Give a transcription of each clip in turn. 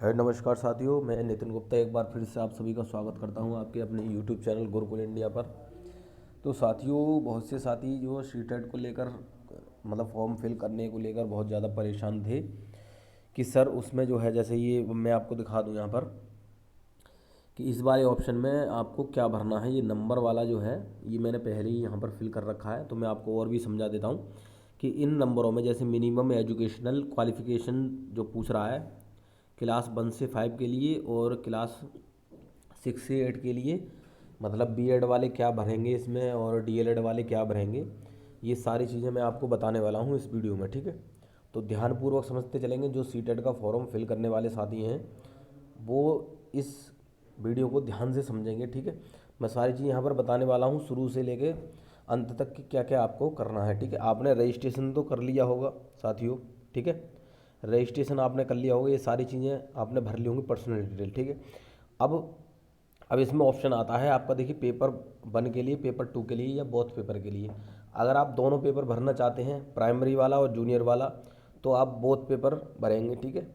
है नमस्कार साथियों, मैं नितिन गुप्ता एक बार फिर से आप सभी का स्वागत करता हूं आपके अपने यूट्यूब चैनल गुरुकुल इंडिया पर। तो साथियों, बहुत से साथी जो सीटेट को लेकर मतलब फॉर्म फिल करने को लेकर बहुत ज़्यादा परेशान थे कि सर उसमें जो है, जैसे ये मैं आपको दिखा दूं यहाँ पर कि इस वाले ऑप्शन में आपको क्या भरना है। ये नंबर वाला जो है ये मैंने पहले ही यहाँ पर फिल कर रखा है, तो मैं आपको और भी समझा देता हूँ कि इन नंबरों में जैसे मिनिमम एजुकेशनल क्वालिफ़िकेशन जो पूछ रहा है क्लास 1 से 5 के लिए और क्लास 6 से 8 के लिए, मतलब बीएड वाले क्या भरेंगे इसमें और डीएलएड वाले क्या भरेंगे, ये सारी चीज़ें मैं आपको बताने वाला हूँ इस वीडियो में। ठीक है, तो ध्यानपूर्वक समझते चलेंगे। जो सीटेट का फॉर्म फिल करने वाले साथी हैं वो इस वीडियो को ध्यान से समझेंगे। ठीक है, मैं सारी चीज़ यहाँ पर बताने वाला हूँ शुरू से लेके अंत तक कि क्या क्या आपको करना है। ठीक है, आपने रजिस्ट्रेशन तो कर लिया होगा साथियों। ठीक है, रजिस्ट्रेशन आपने कर लिया होगा, ये सारी चीज़ें आपने भर ली होंगी, पर्सनल डिटेल। ठीक है, अब इसमें ऑप्शन आता है आपका, देखिए पेपर 1 के लिए, पेपर 2 के लिए या बोथ पेपर के लिए। अगर आप दोनों पेपर भरना चाहते हैं, प्राइमरी वाला और जूनियर वाला, तो आप बोथ पेपर भरेंगे। ठीक है,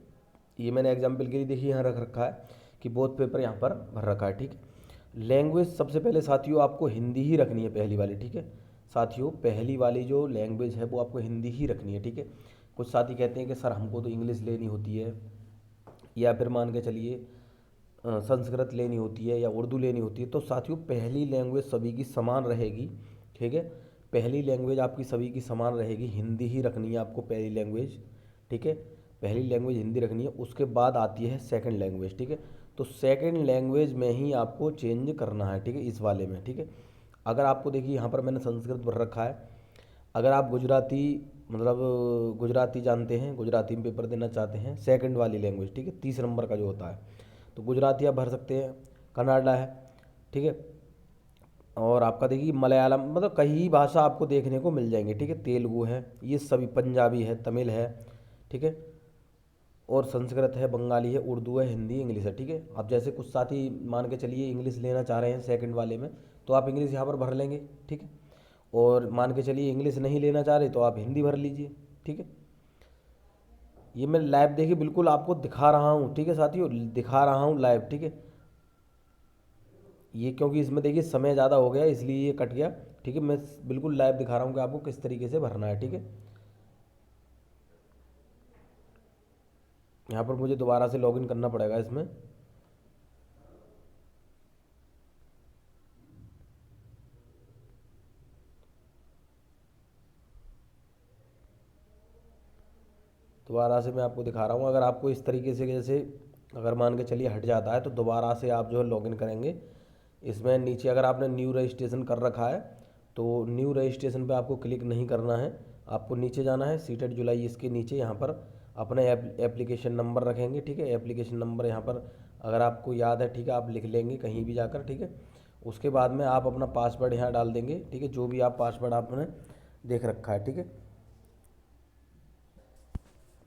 ये मैंने एग्जाम्पल के लिए देखिए यहाँ रख रखा है कि बोथ पेपर यहाँ पर भर रखा है। ठीक है, लैंग्वेज सबसे पहले साथियों आपको हिंदी ही रखनी है, पहली वाली। ठीक है साथियों, पहली वाली जो लैंग्वेज है वो आपको हिंदी ही रखनी है। ठीक है, कुछ साथी कहते हैं कि सर हमको तो इंग्लिश लेनी होती है, या फिर मान के चलिए संस्कृत लेनी होती है या उर्दू लेनी होती है। तो साथियों, पहली लैंग्वेज सभी की समान रहेगी। ठीक है, पहली लैंग्वेज आपकी सभी की समान रहेगी, हिंदी ही रखनी है आपको पहली लैंग्वेज। ठीक है, पहली लैंग्वेज हिंदी रखनी है। उसके बाद आती है सेकंड लैंग्वेज। ठीक है, तो सेकंड लैंग्वेज में ही आपको चेंज करना है। ठीक है, इस वाले में। ठीक है, अगर आपको देखिए यहाँ पर मैंने संस्कृत भर रखा है, अगर आप गुजराती मतलब गुजराती जानते हैं, गुजराती में पेपर देना चाहते हैं, सेकंड वाली लैंग्वेज, ठीक है, 30 नंबर का जो होता है, तो गुजराती आप भर सकते हैं, कन्नाडा है। ठीक है, और आपका देखिए मलयालम, मतलब कई भाषा आपको देखने को मिल जाएंगे। ठीक है, तेलुगु है, ये सभी, पंजाबी है, तमिल है। ठीक है, और संस्कृत है, बंगाली है, उर्दू है, हिंदी, इंग्लिश है। ठीक है, अब जैसे कुछ साथी मान के चलिए इंग्लिश लेना चाह रहे हैं सेकंड वाले में, तो आप इंग्लिश यहाँ पर भर लेंगे। ठीक है, और मान के चलिए इंग्लिश नहीं लेना चाह रहे तो आप हिंदी भर लीजिए। ठीक है, ये मैं लाइव देखिए बिल्कुल आपको दिखा रहा हूँ। ठीक है साथियों, दिखा रहा हूँ लाइव। ठीक है, ये क्योंकि इसमें देखिए समय ज़्यादा हो गया इसलिए ये कट गया। ठीक है, मैं बिल्कुल लाइव दिखा रहा हूँ कि आपको किस तरीके से भरना है। ठीक है, यहाँ पर मुझे दोबारा से लॉगिन करना पड़ेगा इसमें। दोबारा से मैं आपको दिखा रहा हूँ। अगर आपको इस तरीके से, जैसे अगर मान के चलिए हट जाता है, तो दोबारा से आप जो है लॉगिन करेंगे। इसमें नीचे अगर आपने न्यू रजिस्ट्रेशन कर रखा है तो न्यू रजिस्ट्रेशन पे आपको क्लिक नहीं करना है, आपको नीचे जाना है, सीटेट जुलाई, इसके नीचे यहाँ पर अपने एप्लीकेशन नंबर रखेंगे। ठीक है, एप्लीकेशन नंबर यहाँ पर अगर आपको याद है, ठीक है, आप लिख लेंगे कहीं भी जाकर। ठीक है, उसके बाद में आप अपना पासवर्ड यहाँ डाल देंगे। ठीक है, जो भी आप पासवर्ड आपने देख रखा है। ठीक है,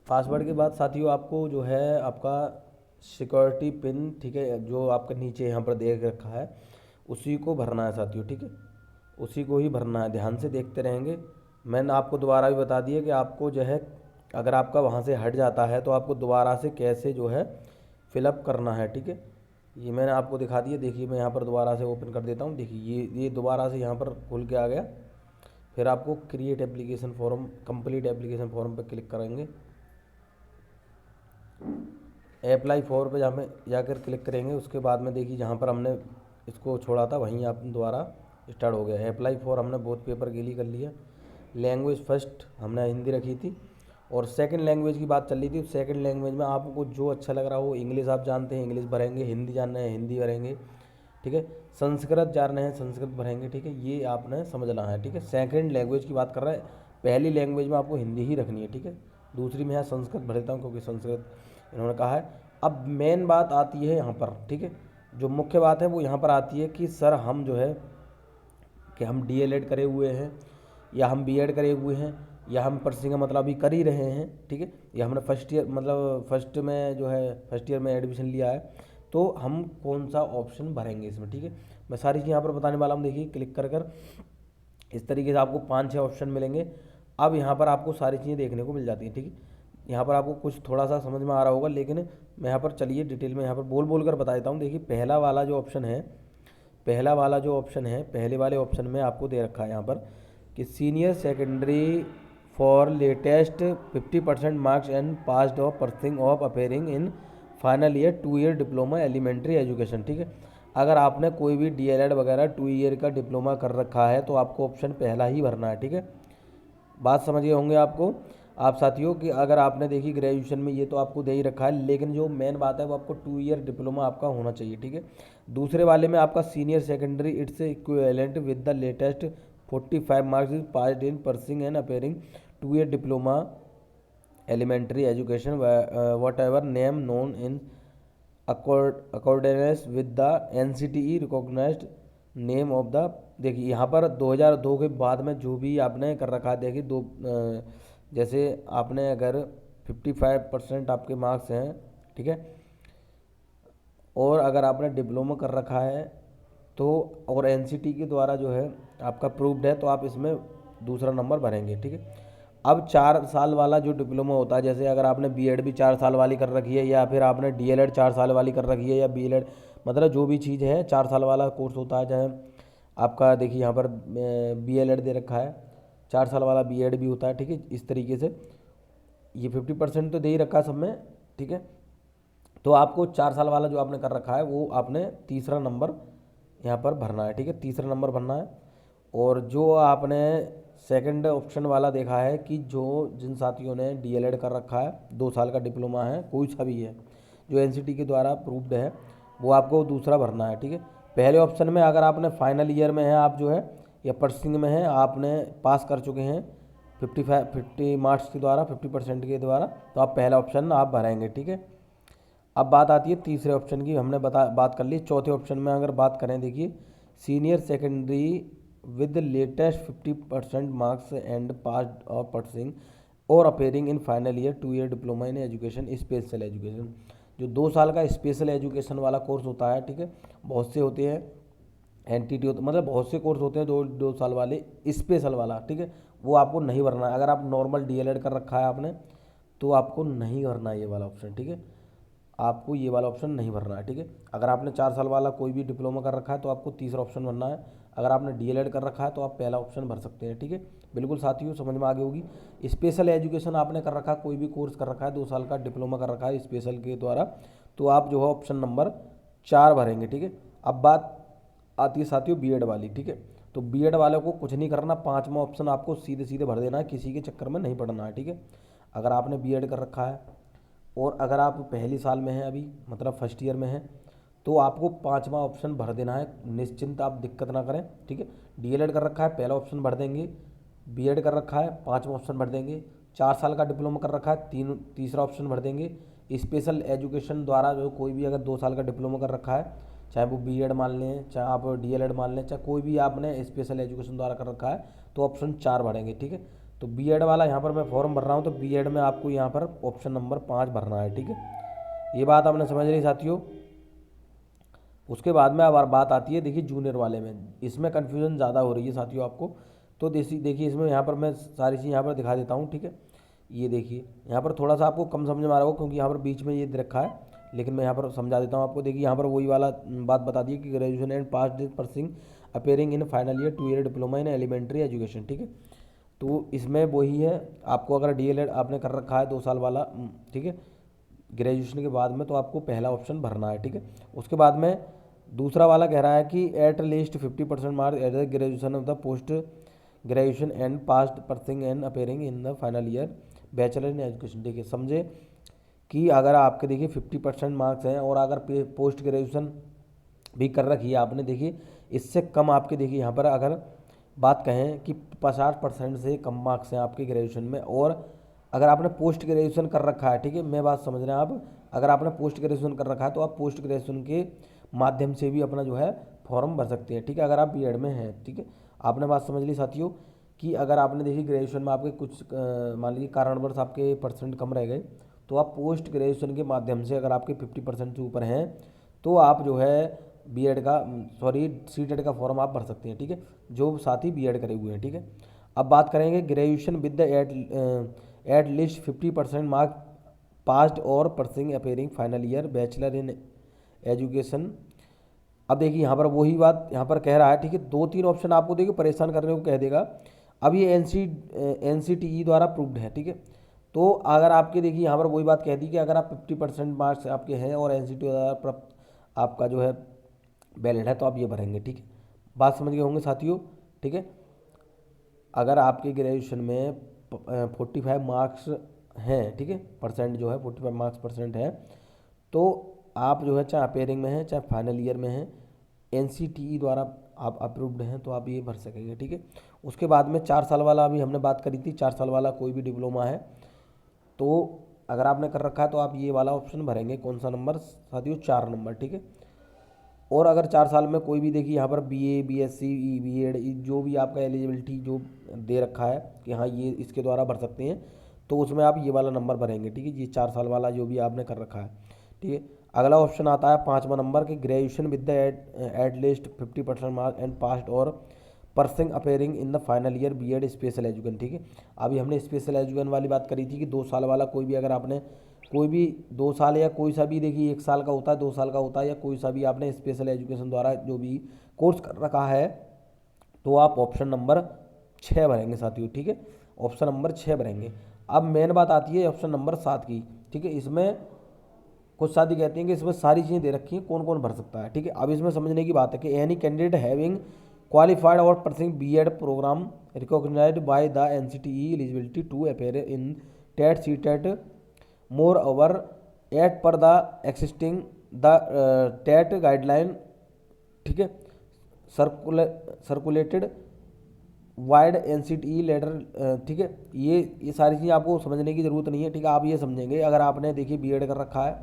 पासवर्ड के बाद साथियों आपको जो है आपका सिक्योरिटी पिन, ठीक है, जो आपका नीचे यहाँ पर देख रखा है, उसी को भरना है साथियों। ठीक है, उसी को ही भरना है, ध्यान से देखते रहेंगे। मैंने आपको दोबारा भी बता दिया कि आपको जो है अगर आपका वहाँ से हट जाता है तो आपको दोबारा से कैसे जो है फिलअप करना है। ठीक है, ये मैंने आपको दिखा दिया। देखिए मैं यहाँ पर दोबारा से ओपन कर देता हूँ। देखिए ये दोबारा से यहाँ पर खुल के आ गया। फिर आपको create application form, complete application form पर क्लिक करेंगे। अप्लाई फॉर पे जहाँ में जाकर क्लिक करेंगे, उसके बाद में देखिए जहाँ पर हमने इसको छोड़ा था वहीं आप दोबारा स्टार्ट हो गया। अप्लाई फॉर हमने बोथ पेपर के लिए कर लिया। लैंग्वेज फर्स्ट हमने हिंदी रखी थी, और सेकंड लैंग्वेज की बात चल रही थी। सेकंड लैंग्वेज में आपको जो अच्छा लग रहा हो, इंग्लिश आप जानते हैं इंग्लिश भरेंगे, हिंदी जानना है हिंदी भरेंगे। ठीक है, संस्कृत जान रहे हैं संस्कृत भरेंगे। ठीक है, ये आपने समझना है। ठीक है, सेकंड लैंग्वेज की बात कर रहा है, पहली लैंग्वेज में आपको हिंदी ही रखनी है। ठीक है, दूसरी में यहाँ संस्कृत भर देता हूँ क्योंकि संस्कृत इन्होंने कहा है। अब मेन बात आती है यहाँ पर। ठीक है, जो मुख्य बात है वो यहाँ पर आती है कि सर हम जो है कि हम डीएलएड करे हुए हैं, या हम बीएड करे हुए हैं, या हम पर्सिंग मतलब अभी कर ही रहे हैं। ठीक है, या हमने फर्स्ट ईयर मतलब फर्स्ट में जो है फर्स्ट ईयर में एडमिशन लिया है, तो हम कौन सा ऑप्शन भरेंगे इसमें। ठीक है, मैं सारी चीज़ यहाँ पर बताने वाला हूँ। देखिए क्लिक कर इस तरीके से आपको 5-6 ऑप्शन मिलेंगे। अब यहाँ पर आपको सारी चीज़ें देखने को मिल जाती हैं। ठीक है, यहाँ पर आपको कुछ थोड़ा सा समझ में आ रहा होगा, लेकिन मैं यहाँ पर चलिए डिटेल में यहाँ पर बोल बोल कर बता देता हूँ। देखिए पहला वाला जो ऑप्शन है, पहले वाले ऑप्शन में आपको दे रखा है यहाँ पर कि senior secondary for latest 50% marks and passed of pursuing of appearing in final year 2 year diploma elementary education. ठीक है, अगर आपने कोई भी डीएलएड वगैरह 2 ईयर का डिप्लोमा कर रखा है तो आपको ऑप्शन पहला ही भरना है। ठीक है, बात समझ गए होंगे आपको आप साथियों कि अगर आपने देखी ग्रेजुएशन में ये तो आपको दे ही रखा है, लेकिन जो मेन बात है वो आपको 2 ईयर डिप्लोमा आपका होना चाहिए। ठीक है, दूसरे वाले में आपका senior secondary it's equivalent with the latest 45 marks is passed in pursuing and appearing 2 year diploma elementary education whatever name known in accordance with the NCTE recognised name of the. देखिए यहाँ पर 2002 के बाद में जो भी आपने कर रखा है, देखिए जैसे आपने अगर 55% आपके मार्क्स हैं, ठीक है, और अगर आपने डिप्लोमा कर रखा है तो और NCTE के द्वारा जो है आपका प्रूव्ड है तो आप इसमें दूसरा नंबर भरेंगे। ठीक है, अब 4 साल वाला जो डिप्लोमा होता है, जैसे अगर आपने बीएड भी 4 साल वाली कर रखी है या फिर आपने डीएलएड 4 साल वाली कर रखी है या बीएलएड, मतलब जो भी चीज़ है 4 साल वाला कोर्स होता है, चाहे आपका देखिए यहाँ पर बीएलएड दे रखा है, 4 साल वाला बीएड भी होता है। ठीक है, इस तरीके से ये 50% तो दे ही रखा है सब में। ठीक है, तो आपको 4 साल वाला जो आपने कर रखा है वो आपने तीसरा नंबर यहाँ पर भरना है। ठीक है, तीसरा नंबर भरना है। और जो आपने सेकंड ऑप्शन वाला देखा है कि जिन साथियों ने डीएलएड कर रखा है, 2 साल का डिप्लोमा है, कोई सा भी है जो NCTE के द्वारा अप्रूव्ड है, वो आपको दूसरा भरना है। ठीक है, पहले ऑप्शन में अगर आपने फाइनल ईयर में है आप जो है या पर्सिंग में है, आपने पास कर चुके हैं 50 मार्क्स के द्वारा 50% के द्वारा, तो आप पहला ऑप्शन आप भरेंगे। ठीक है, अब बात आती है तीसरे ऑप्शन की, हमने बात कर ली। चौथे ऑप्शन में अगर बात करें, देखिए senior secondary with latest 50% marks and passed of pursuing और appearing in final year 2 year diploma in education special education. जो 2 साल का स्पेशल एजुकेशन वाला कोर्स होता है, ठीक है, बहुत से होते हैं NTT होते, मतलब बहुत से कोर्स होते हैं 2 साल वाले स्पेशल वाला। ठीक है, वो आपको नहीं भरना है। अगर आप नॉर्मल डीएलएड कर रखा है आपने तो आपको नहीं भरना है ये वाला ऑप्शन। ठीक है, आपको ये वाला ऑप्शन नहीं भरना है। ठीक है, अगर आपने 4 साल वाला कोई भी डिप्लोमा कर रखा है तो आपको तीसरा ऑप्शन भरना है। अगर आपने डीएलएड कर रखा है तो आप पहला ऑप्शन भर सकते हैं। ठीक है, बिल्कुल साथियों समझ में आ गई होगी। स्पेशल एजुकेशन आपने कर रखा है, कोई भी कोर्स कर रखा है, 2 साल का डिप्लोमा कर रखा है स्पेशल के द्वारा, तो आप जो है ऑप्शन नंबर 4 भरेंगे। ठीक है, अब बात आती है साथियों बीएड वाली। ठीक है, तो बीएड वाले को कुछ नहीं करना, 5वां ऑप्शन आपको सीधे सीधे भर देना है, किसी के चक्कर में नहीं पड़ना है। ठीक है, अगर आपने बीएड कर रखा है और अगर आप पहली साल में हैं अभी, मतलब फर्स्ट ईयर में हैं, तो आपको 5वां ऑप्शन भर देना है, निश्चिंत आप दिक्कत ना करें। ठीक है, डीएलएड कर रखा है पहला ऑप्शन भर देंगे, बीएड कर रखा है 5वां ऑप्शन भर देंगे, 4 साल का डिप्लोमा कर रखा है तीसरा ऑप्शन भर देंगे। स्पेशल एजुकेशन द्वारा जो कोई भी अगर 2 साल का डिप्लोमा कर रखा है, चाहे वो बीएड मान लें, चाहे आप डीएलएड मान लें, चाहे कोई भी आपने स्पेशल एजुकेशन द्वारा कर रखा है, तो ऑप्शन 4 भरेंगे। ठीक है, तो बीएड वाला यहाँ पर मैं फॉर्म भर रहा हूँ, तो बीएड में आपको यहाँ पर ऑप्शन नंबर 5 भरना है। ठीक है, ये बात आपने समझ ली साथियों। उसके बाद में अब बात आती है देखिए जूनियर वाले में, इसमें कन्फ्यूजन ज़्यादा हो रही है साथियों आपको, तो देखिए इसमें यहाँ पर मैं सारी चीज़ यहाँ पर दिखा देता हूँ। ठीक है, ये देखिए यहाँ पर थोड़ा सा आपको कम समझ में आ रहा होगा क्योंकि यहाँ पर बीच में ये दे रखा है, लेकिन मैं यहाँ पर समझा देता हूँ आपको। देखिए यहाँ पर वही वाला बात बता दी कि graduation and pass pursuing appearing in final year 2 year diploma in elementary education. ठीक है, तो इसमें वही है, आपको अगर डीएलएड आपने कर रखा है 2 साल वाला, ठीक है, ग्रेजुएशन के बाद में, तो आपको पहला ऑप्शन भरना है। ठीक है, उसके बाद में दूसरा वाला कह रहा है कि eight least 50% marks at the graduation of the post graduation and past pursuing and appearing in the final year bachelor in education. देखिए समझे कि अगर आपके देखिए 50% मार्क्स हैं और अगर पोस्ट ग्रेजुएशन भी कर रखी है आपने, देखिए इससे कम आपके, देखिए यहाँ पर अगर बात कहें कि 50% से कम मार्क्स हैं आपके ग्रेजुएशन में, और अगर आपने पोस्ट ग्रेजुएशन कर रखा है, ठीक है, मैं बात समझ रहे हैं आप, अगर आपने पोस्ट ग्रेजुएशन कर रखा है तो आप पोस्ट ग्रेजुएशन के माध्यम से भी अपना जो है फॉर्म भर सकते हैं। ठीक है, अगर आप बीएड में हैं। ठीक है, आपने बात समझ ली साथियों कि अगर आपने देखिए ग्रेजुएशन में आपके कुछ मान लीजिए कारणवश आपके परसेंट कम रह गए, तो आप पोस्ट ग्रेजुएशन के माध्यम से अगर आपके 50% से ऊपर हैं तो आप जो है बीएड का सीटेट का फॉर्म आप भर सकते हैं। ठीक है, जो साथी बीएड करे हुए हैं। ठीक है, अब बात करेंगे graduation with the at least 50% mark passed और pursuing appearing final year bachelor in education. अब देखिए यहाँ पर वही बात यहाँ पर कह रहा है, ठीक है, 2-3 ऑप्शन आपको देखिए परेशान करने को कह देगा। अब ये NCTE द्वारा प्रूव्ड है, ठीक है। तो अगर आपके देखिए यहाँ पर वही बात कह दी कि अगर आप 50% मार्क्स आपके हैं और NCTE द्वारा आपका जो है वैलिड है तो आप ये भरेंगे, ठीक है। बात समझ गए होंगे साथियों, ठीक है। अगर आपके ग्रेजुएशन में 45 मार्क्स हैं, ठीक है, परसेंट जो है 45 मार्क्स परसेंट है, तो आप जो है चाहे अपेयरिंग में हैं चाहे फाइनल ईयर में हैं, NCTE द्वारा आप अप्रूव्ड हैं तो आप ये भर सकेंगे, ठीक है। उसके बाद में 4 साल वाला अभी हमने बात करी थी, 4 साल वाला कोई भी डिप्लोमा है तो अगर आपने कर रखा है तो आप ये वाला ऑप्शन भरेंगे। कौन सा नंबर साथियों? 4 नंबर, ठीक है। और अगर 4 साल में कोई भी देखिए यहाँ पर BA BSc B.Ed जो भी आपका एलिजिबिलिटी जो दे रखा है कि हाँ ये इसके द्वारा भर सकते हैं, तो उसमें आप ये वाला नंबर भरेंगे, ठीक है। ये 4 साल वाला जो भी आपने कर रखा है, ठीक है। अगला ऑप्शन आता है 5वां नंबर कि graduation with the at least 50% mark and passed और pursuing appearing in the final year B.Ed special education, ठीक है। अभी हमने स्पेशल एजुकेशन वाली बात करी थी कि 2 साल वाला कोई भी अगर आपने कोई भी 2 साल या कोई सा भी देखिए 1 साल का होता है 2 साल का होता है या कोई सा भी आपने स्पेशल एजुकेशन द्वारा जो भी कोर्स कर रखा है तो आप ऑप्शन नंबर 6 भरेंगे साथियों, ठीक है। ऑप्शन नंबर 6 भरेंगे। अब मेन बात आती है ऑप्शन नंबर 7 की, ठीक है। इसमें कुछ साथी कहते हैं कि इसमें सारी चीज़ें दे रखी हैं, कौन कौन भर सकता है, ठीक है। अब इसमें समझने की बात है कि एनी कैंडिडेट हैविंग क्वालिफाइड और pursuing B.Ed program recognized by the NCTE eligibility to appear in TET CTET moreover at par the existing the TET guideline, ठीक है, सर्कुलेटेड वाइड NCTE लेटर, ठीक है। ये सारी चीज़ें आपको समझने की ज़रूरत नहीं है, ठीक है। आप ये समझेंगे अगर आपने देखिए B.Ed कर रखा है,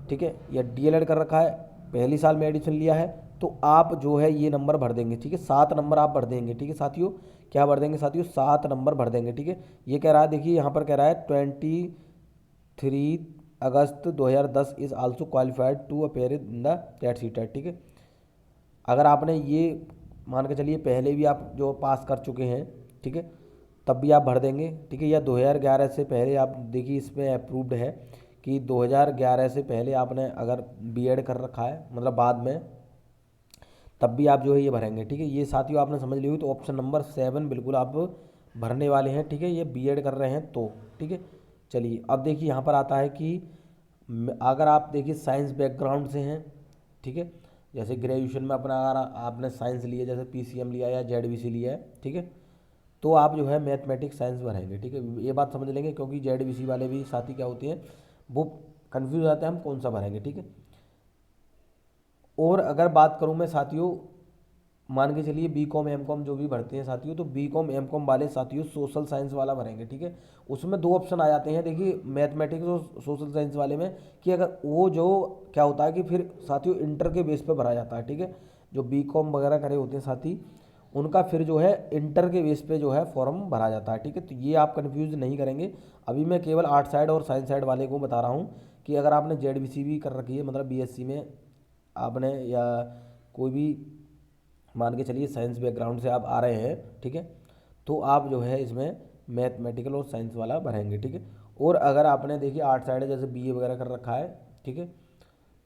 ठीक है, या DLED कर रखा है, पहली साल में एडमिशन लिया है, तो आप जो है ये नंबर भर देंगे, ठीक है। 7 नंबर आप भर देंगे, ठीक है साथियों। क्या भर देंगे साथियों? 7 नंबर भर देंगे, ठीक है। ये कह रहा है देखिए यहाँ पर कह रहा है 23 August 2010 is also qualified to appear in the TET CTET, ठीक है। अगर आपने ये मान के चलिए पहले भी आप जो पास कर चुके हैं, ठीक है, तब भी आप भर देंगे, ठीक है। या 2011 से पहले आप देखिए इसमें अप्रूव्ड है कि 2011 से पहले आपने अगर B.Ed कर रखा है मतलब बाद में, तब भी आप जो है ये भरेंगे, ठीक है। ये साथियों आपने समझ ली हुई, तो ऑप्शन नंबर 7 बिल्कुल आप भरने वाले हैं, ठीक है। ये B.Ed कर रहे हैं तो, ठीक है। चलिए अब देखिए यहाँ पर आता है कि अगर आप देखिए साइंस बैकग्राउंड से हैं, ठीक है, जैसे ग्रेजुएशन में अपना अगर आपने साइंस लिया, जैसे PCM लिया या ZBC लिया है, ठीक है, तो आप जो है मैथमेटिक्स साइंस भरेंगे, ठीक है। ये बात समझ लेंगे क्योंकि ZBC वाले भी साथी क्या होती हैं वो कन्फ्यूज हो जाते हैं हम कौन सा भरेंगे, ठीक है। और अगर बात करूं मैं साथियों, मान के चलिए B.Com M.Com जो भी भरते हैं साथियों, तो B.Com M.Com वाले साथियों सोशल साइंस वाला भरेंगे, ठीक है। उसमें 2 ऑप्शन आ जाते हैं देखिए मैथमेटिक्स और सोशल साइंस वाले में कि अगर वो जो क्या होता है कि फिर साथियों इंटर के बेस पे भरा जाता है, ठीक है। जो B.Com वगैरह करे होते हैं साथी, उनका फिर जो है इंटर के बेस पे जो है फॉर्म भरा जाता है, ठीक है। तो ये आप कन्फ्यूज नहीं करेंगे। अभी मैं केवल आर्ट साइड और साइंस साइड वाले को बता रहा हूँ कि अगर आपने ZBC भी कर रखी है मतलब BSc में आपने, या कोई भी मान के चलिए साइंस बैकग्राउंड से आप आ रहे हैं, ठीक है, तो आप जो है इसमें मैथमेटिकल और साइंस वाला भरेंगे, ठीक है। और अगर आपने देखिए आर्ट साइड जैसे BA वगैरह कर रखा है, ठीक है,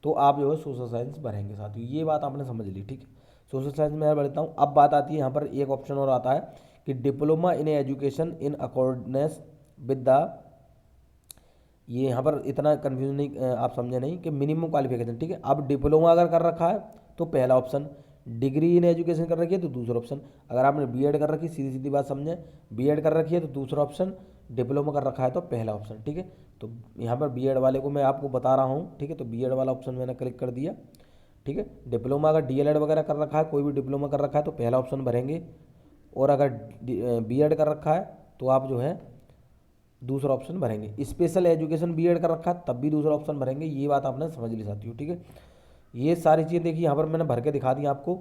तो आप जो है सोशल साइंस भरेंगे साथियों। ये बात आपने समझ ली, ठीक है। सोशल साइंस में मैं बढ़ता हूँ। अब बात आती है यहाँ पर एक ऑप्शन और आता है कि diploma in education in accordance with the, ये यहाँ पर इतना कन्फ्यूजन नहीं, आप समझे नहीं कि मिनिमम क्वालिफिकेशन, ठीक है। अब डिप्लोमा अगर कर रखा है तो पहला ऑप्शन, डिग्री इन एजुकेशन कर रखी है तो दूसरा ऑप्शन, अगर आपने B.Ed कर रखी, सीधी सीधी बात समझें, B.Ed कर रखी है तो दूसरा ऑप्शन, डिप्लोमा कर रखा है तो पहला ऑप्शन, ठीक है। तो यहाँ पर B.Ed वाले को मैं आपको बता रहा हूँ, ठीक है। तो B.Ed वाला ऑप्शन मैंने क्लिक कर दिया, ठीक है। डिप्लोमा अगर DLED वगैरह कर रखा है, कोई भी डिप्लोमा कर रखा है तो पहला ऑप्शन भरेंगे, और अगर B.Ed कर रखा है तो आप जो है दूसरा ऑप्शन भरेंगे। स्पेशल एजुकेशन B.Ed कर रखा है तब भी दूसरा ऑप्शन भरेंगे। ये बात आपने समझ ली साथियों, ठीक है। ये सारी चीज़ें देखिए यहाँ पर मैंने भर के दिखा दी आपको,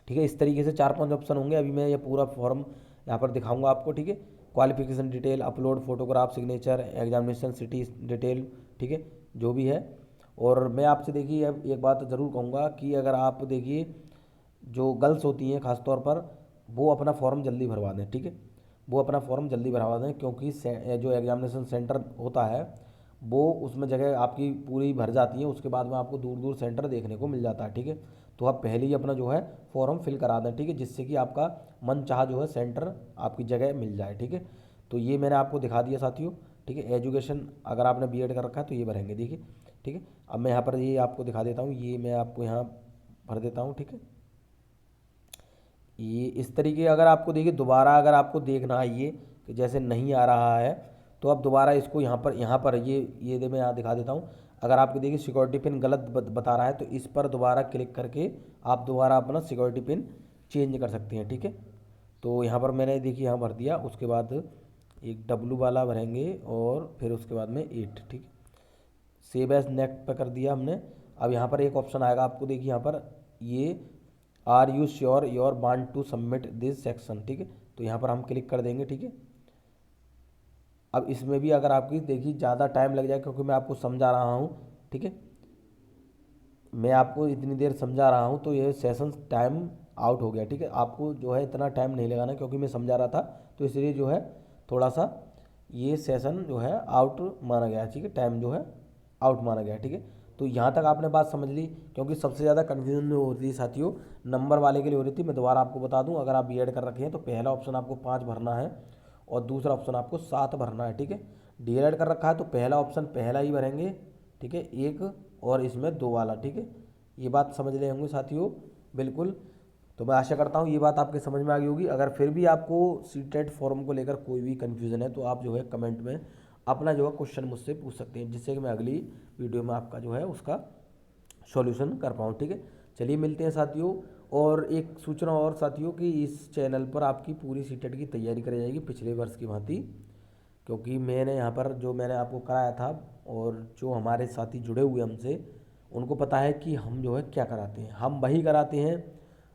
ठीक है। इस तरीके से 4-5 ऑप्शन होंगे। अभी मैं ये पूरा फॉर्म यहाँ पर दिखाऊंगा आपको, ठीक है। Qualification detail, upload photograph, signature, examination city detail, ठीक है, जो भी है। और मैं आपसे देखिए अब एक बात ज़रूर कहूँगा कि अगर आप देखिए जो गर्ल्स होती हैं खासतौर पर, वो अपना फॉर्म जल्दी भरवा दें, ठीक है। वो अपना फॉर्म जल्दी भरवा दें, क्योंकि जो एग्जामिनेशन सेंटर होता है वो उसमें जगह आपकी पूरी भर जाती है, उसके बाद में आपको दूर दूर सेंटर देखने को मिल जाता है। ठीक है, तो आप पहले ही अपना जो है फॉर्म फिल करा दें। ठीक है, जिससे कि आपका मन चाह जो है सेंटर आपकी जगह मिल जाए। ठीक है, तो ये मैंने आपको दिखा दिया साथियों। ठीक है, एजुकेशन अगर आपने बीएड कर रखा है तो ये भरेंगे। देखिए, ठीक है, अब मैं यहाँ पर ये आपको दिखा देता हूँ, ये मैं आपको यहाँ भर देता हूँ। ठीक है, ये इस तरीके अगर आपको देखिए दोबारा अगर आपको देखना है ये कि जैसे नहीं आ रहा है, तो आप दोबारा इसको यहाँ पर ये मैं यहाँ दिखा देता हूँ। अगर आपको देखिए सिक्योरिटी पिन गलत बता रहा है तो इस पर दोबारा क्लिक करके आप दोबारा अपना सिक्योरिटी पिन चेंज कर सकते हैं। ठीक है, तो यहाँ पर मैंने देखिए यहाँ भर दिया, उसके बाद एक डब्लू वाला भरेंगे और फिर उसके बाद में 8। ठीक है, सेव एज नेक्स्ट पे कर दिया हमने। अब यहाँ पर एक ऑप्शन आएगा आपको, देखिए यहाँ पर ये are you sure your want to submit this section. ठीक है, तो यहाँ पर हम क्लिक कर देंगे। ठीक है, अब इसमें भी अगर आपकी देखिए ज़्यादा टाइम लग जाए, क्योंकि मैं आपको समझा रहा हूँ। ठीक है, मैं आपको इतनी देर समझा रहा हूँ तो ये सेशन टाइम आउट हो गया। ठीक है, आपको जो है इतना टाइम नहीं लगाना, क्योंकि मैं समझा रहा था, तो इसलिए जो है थोड़ा सा ये सेशन जो है आउट माना गया। ठीक है, टाइम जो है आउट माना गया। ठीक है, तो यहाँ तक आपने बात समझ ली, क्योंकि सबसे ज़्यादा कन्फ्यूजन जो हो रही थी साथियों नंबर वाले के लिए हो रही थी। मैं दोबारा आपको बता दूँ, अगर आप बीएड कर रखे हैं तो पहला ऑप्शन आपको 5 भरना है और दूसरा ऑप्शन आपको 7 भरना है। ठीक है, डीएलएड कर रखा है तो पहला ऑप्शन पहला ही भरेंगे। ठीक है, 1 और इसमें 2 वाला। ठीक है, ये बात समझ रहे होंगे साथियों बिल्कुल। तो मैं आशा करता हूँ ये बात आपके समझ में आ गई होगी। अगर फिर भी आपको सीटेट फॉर्म को लेकर कोई भी कन्फ्यूज़न है तो आप जो है कमेंट में अपना जो है क्वेश्चन मुझसे पूछ सकते हैं, जिससे कि मैं अगली वीडियो में आपका जो है उसका सॉल्यूशन कर पाऊँ। ठीक है, चलिए मिलते हैं साथियों। और एक सूचना और साथियों कि इस चैनल पर आपकी पूरी सीटेट की तैयारी कराई जाएगी पिछले वर्ष की भांति, क्योंकि मैंने यहाँ पर जो मैंने आपको कराया था और जो हमारे साथी जुड़े हुए हमसे उनको पता है कि हम जो है क्या कराते हैं। हम वही कराते हैं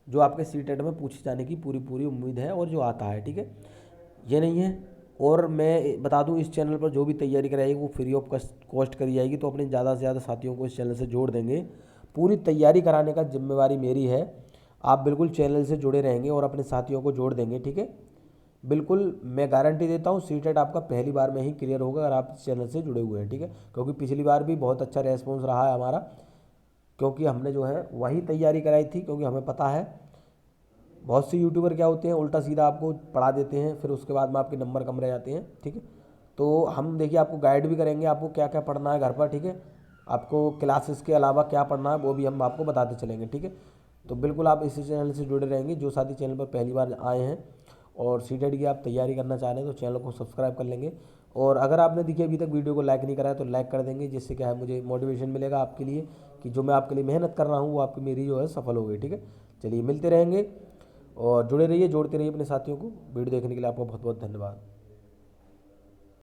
जो आपके सीटेट में पूछे जाने की पूरी पूरी उम्मीद है और जो आता है। ठीक है, ये नहीं है। और मैं बता दूं इस चैनल पर जो भी तैयारी कराएगी वो फ्री ऑफ कॉस्ट करी जाएगी, तो अपने ज़्यादा से ज़्यादा साथियों को इस चैनल से जोड़ देंगे। पूरी तैयारी कराने का जिम्मेवारी मेरी है। आप बिल्कुल चैनल से जुड़े रहेंगे और अपने साथियों को जोड़ देंगे। ठीक है, बिल्कुल मैं गारंटी देता हूँ सीटेट आपका पहली बार में ही क्लियर होगा अगर आप इस चैनल से जुड़े हुए हैं। ठीक है, क्योंकि पिछली बार भी बहुत अच्छा रेस्पॉन्स रहा है हमारा, क्योंकि हमने जो है वही तैयारी कराई थी। क्योंकि हमें पता है बहुत से यूट्यूबर क्या होते हैं उल्टा सीधा आपको पढ़ा देते हैं, फिर उसके बाद में आपके नंबर कम रह जाते हैं। ठीक है, तो हम देखिए आपको गाइड भी करेंगे आपको क्या क्या पढ़ना है घर पर। ठीक है, आपको क्लासेस के अलावा क्या पढ़ना है वो भी हम आपको बताते चलेंगे। ठीक है, तो बिल्कुल आप इसी चैनल से जुड़े रहेंगे। जो साथी चैनल पर पहली बार आए हैं और सीटेट की आप तैयारी करना चाह रहे हैं तो चैनल को सब्सक्राइब कर लेंगे। और अगर आपने देखिए अभी तक वीडियो को लाइक नहीं करा है तो लाइक कर देंगे, जिससे क्या है मुझे मोटिवेशन मिलेगा आपके लिए कि जो मैं आपके लिए मेहनत कर रहा हूँ वो आपकी मेरी जो है सफल हो गई। ठीक है, चलिए मिलते रहेंगे और जुड़े रहिए, जोड़ते रहिए अपने साथियों को। वीडियो देखने के लिए आपका बहुत बहुत धन्यवाद।